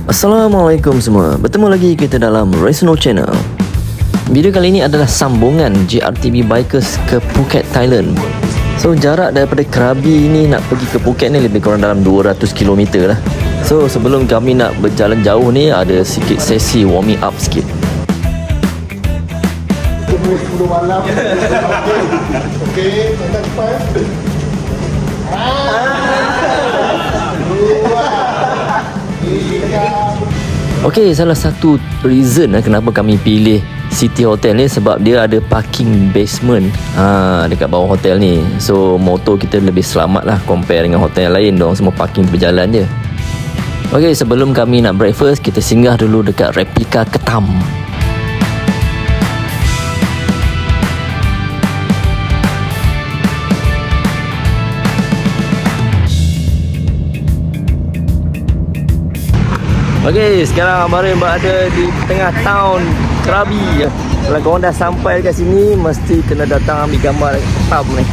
Assalamualaikum semua. Bertemu lagi kita dalam Resno Channel. Video kali ini adalah sambungan GRTB Bikers ke Phuket, Thailand. So jarak daripada Krabi ni nak pergi ke Phuket ni lebih kurang dalam 200 km lah. So sebelum kami nak berjalan jauh ni, ada sikit sesi warming up sikit. 10 malam. Okey, kita cepat. Okey, salah satu reason kenapa kami pilih City Hotel ni sebab dia ada parking basement dekat bawah hotel ni. So motor kita lebih selamat lah compare dengan hotel yang lain. Diorang semua parking berjalan je. Okey, sebelum kami nak breakfast, kita singgah dulu dekat replika Ketam. Okey, sekarang Amarin berada di tengah town Krabi. Kalau korang dah sampai kat sini, mesti kena datang ambil gambar Ketam ni.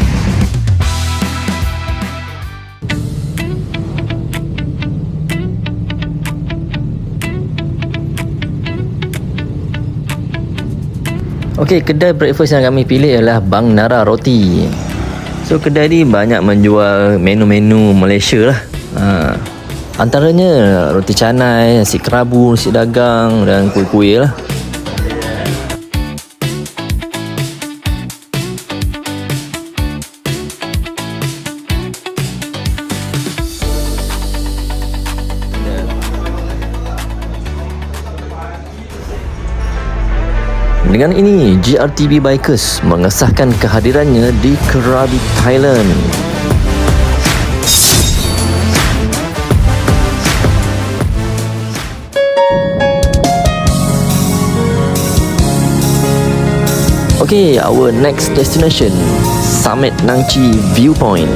Okey, kedai breakfast yang kami pilih ialah Bang Nara Roti. So kedai ni banyak menjual menu-menu Malaysia lah. Antaranya roti canai, nasi kerabu, nasi dagang dan kuih-kuih lah. Dengan ini, GRTB Bikers mengesahkan kehadirannya di Krabi, Thailand. Okay, our next destination, Summit Nang Chi Viewpoint.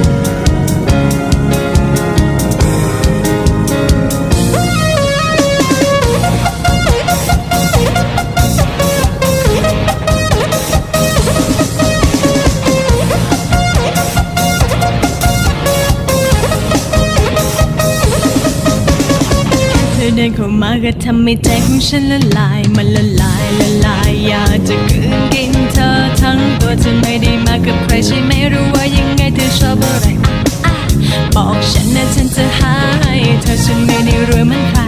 เดินเข้ามาก็ทำให้ใจของฉันละลายมันละลายอยากจะกลืนกินเธอทั้งตัวเธอไม่ได้มากับใครใช่ไหมรู้ว่ายังไงเธอชอบอะไรบอกฉันนะฉันจะหาให้เธอฉันไม่ได้รวยเหมือนใคร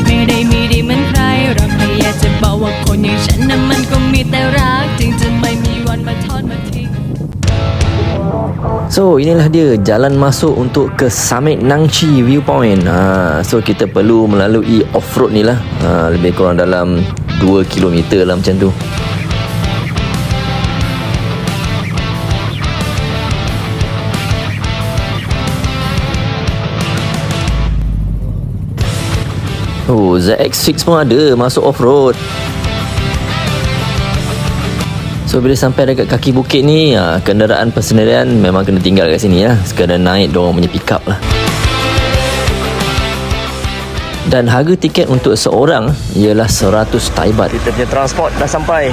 ไม่ได้มีดีเหมือนใครเราแค่อยากจะบอกว่าคนอย่างฉันน่ะมันก็มีแต่รักจริงจะไม่มีวันมาทอดมาทิ้ง So inilah dia jalan masuk untuk ke Summit Nang Chi Viewpoint. So kita perlu melalui off-road ni lah. Lebih kurang dalam 2 km lah macam tu. Oh, ZX6 pun ada masuk off-road. So bila sampai dekat kaki bukit ni, kenderaan persendirian memang kena tinggal kat sini lah. Sekadar naik diorang punya pick up lah. Dan harga tiket untuk seorang ialah 100 Thai baht. Kita punya transport dah sampai.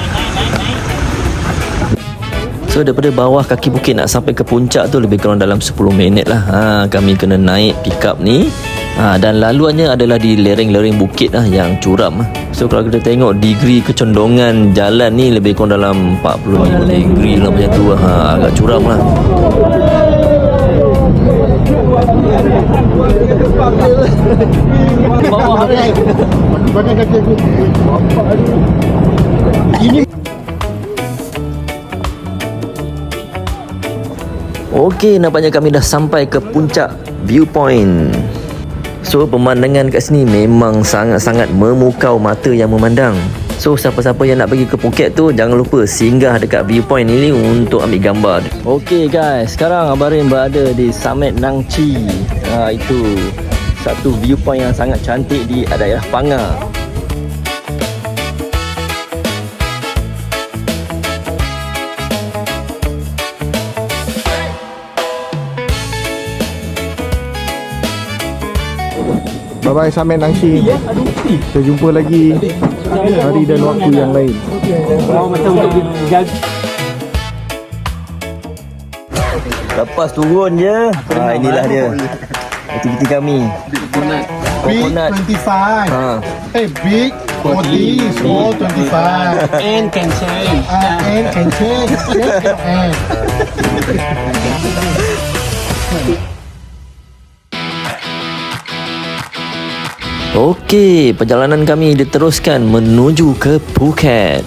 So daripada bawah kaki bukit nak sampai ke puncak tu lebih kurang dalam 10 minit lah. Kami kena naik pick up ni. Dan laluannya adalah di lereng-lereng bukit lah yang curam. So kalau kita tengok degree kecondongan jalan ni lebih kurang dalam 45 degree lah macam tu. Agak curam lah. Bawah ni. Mana kaki aku? Ini Okey, nampaknya kami dah sampai ke puncak viewpoint. So pemandangan kat sini memang sangat-sangat memukau mata yang memandang. So siapa-siapa yang nak pergi ke Phuket tu, jangan lupa singgah dekat viewpoint ini untuk ambil gambar. Okey guys, sekarang Abarin berada di Summit Nang Chi. Itu satu viewpoint yang sangat cantik di daerah Panga. bye-bye Summit Nang Chi. Kita jumpa lagi hari dan waktu yang lain. Macam untuk Lepas turun je, inilah dia. aktiviti kami. Big Coconut. 25. Ha. Big 40, small 25. And can change. And can change. And. Okey, perjalanan kami diteruskan menuju ke Phuket.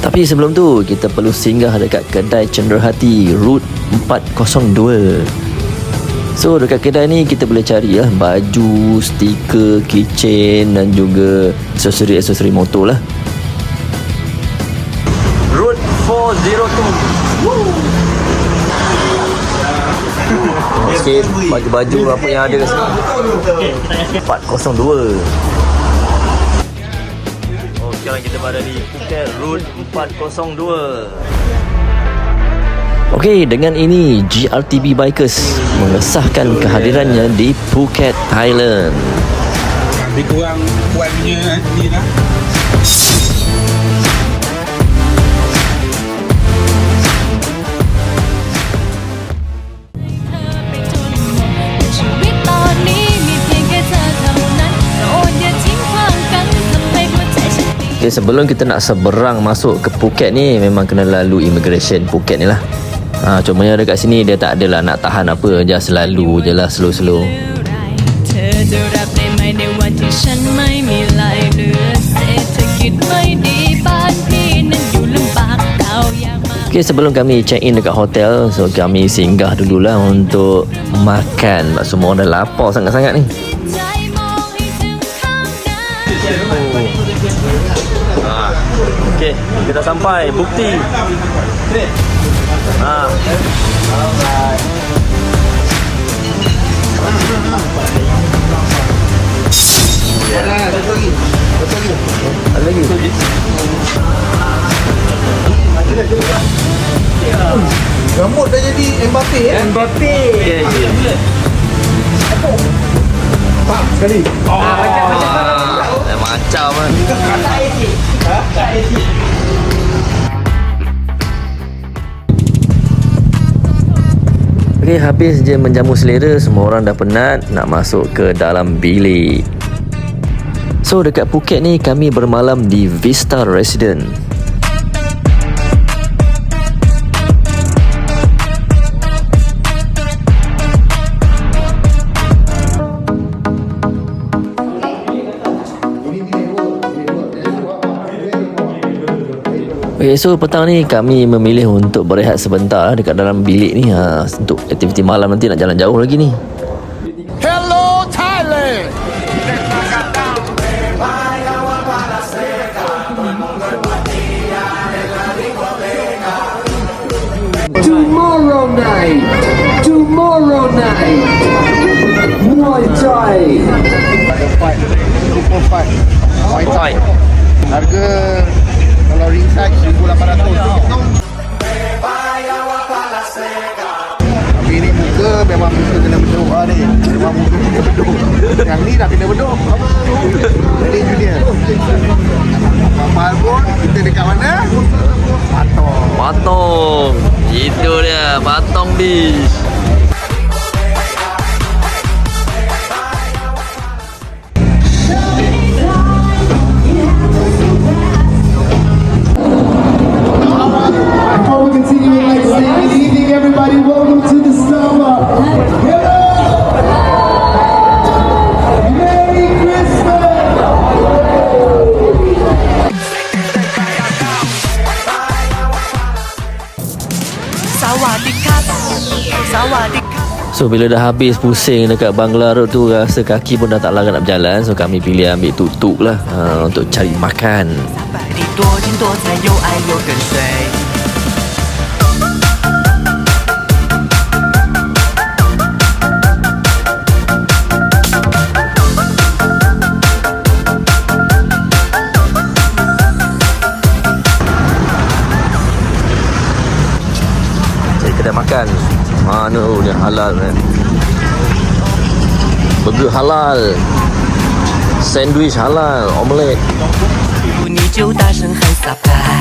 Tapi sebelum tu, kita perlu singgah dekat kedai Cenderahati Route 402. So dekat kedai ni kita boleh cari lah baju, stiker, keychain dan juga aksesori-aksesori motor lah. Route 402. Sikit baju-baju apa yang ada kat sini. 402. Oh, sekarang kita berada di Phuket Route 402. Okey, dengan ini GRTB Bikers mengesahkan kehadirannya di Phuket, Thailand. Lebih kurang kuat punya ni lah. Okay, sebelum kita nak seberang masuk ke Phuket ni, memang kena lalu immigration Phuket ni lah. Cumanya dekat sini dia tak adalah nak tahan apa, just lalu je lah slow-slow. Okay, sebelum kami check in dekat hotel, so kami singgah dululah untuk makan. Sebab semua orang dah lapar sangat-sangat ni. Okey, kita sampai bukti. Ada lagi. Rambut dah jadi Mbappe Mbappe. Tak sekali. Macam kan. Okey, habis je menjamu selera, semua orang dah penat nak masuk ke dalam bilik. So dekat Phuket ni kami bermalam di Vista Residence. Okay, so petang ni kami memilih untuk berehat sebentar dekat dalam bilik ni untuk aktiviti malam nanti nak jalan jauh lagi ni. Hello Thailand. Tomorrow night, Muay Thai. Super fight. Muay Thai. Harga kalau ringside 1,800. Tapi ni muka memang muka kena beduk lah ni. Memang muka kena beduk. Yang ni dah kena beduk. Jadi junior. Mahal pun kita dekat mana? Patong. Patong. Itu dia, Patong Beach. Before we continue, we'd like to say good evening, everybody. Welcome to the summer. Hello! Merry Christmas! So bila dah habis pusing dekat Bangla Road tu, rasa kaki pun dah tak larat nak berjalan. So kami pilih ambil tuk-tuk lah untuk cari makan. Cari kedai makan. Mana ni halal kan? Burger halal, sandwich halal, omelette. 你就大声喊撒拜。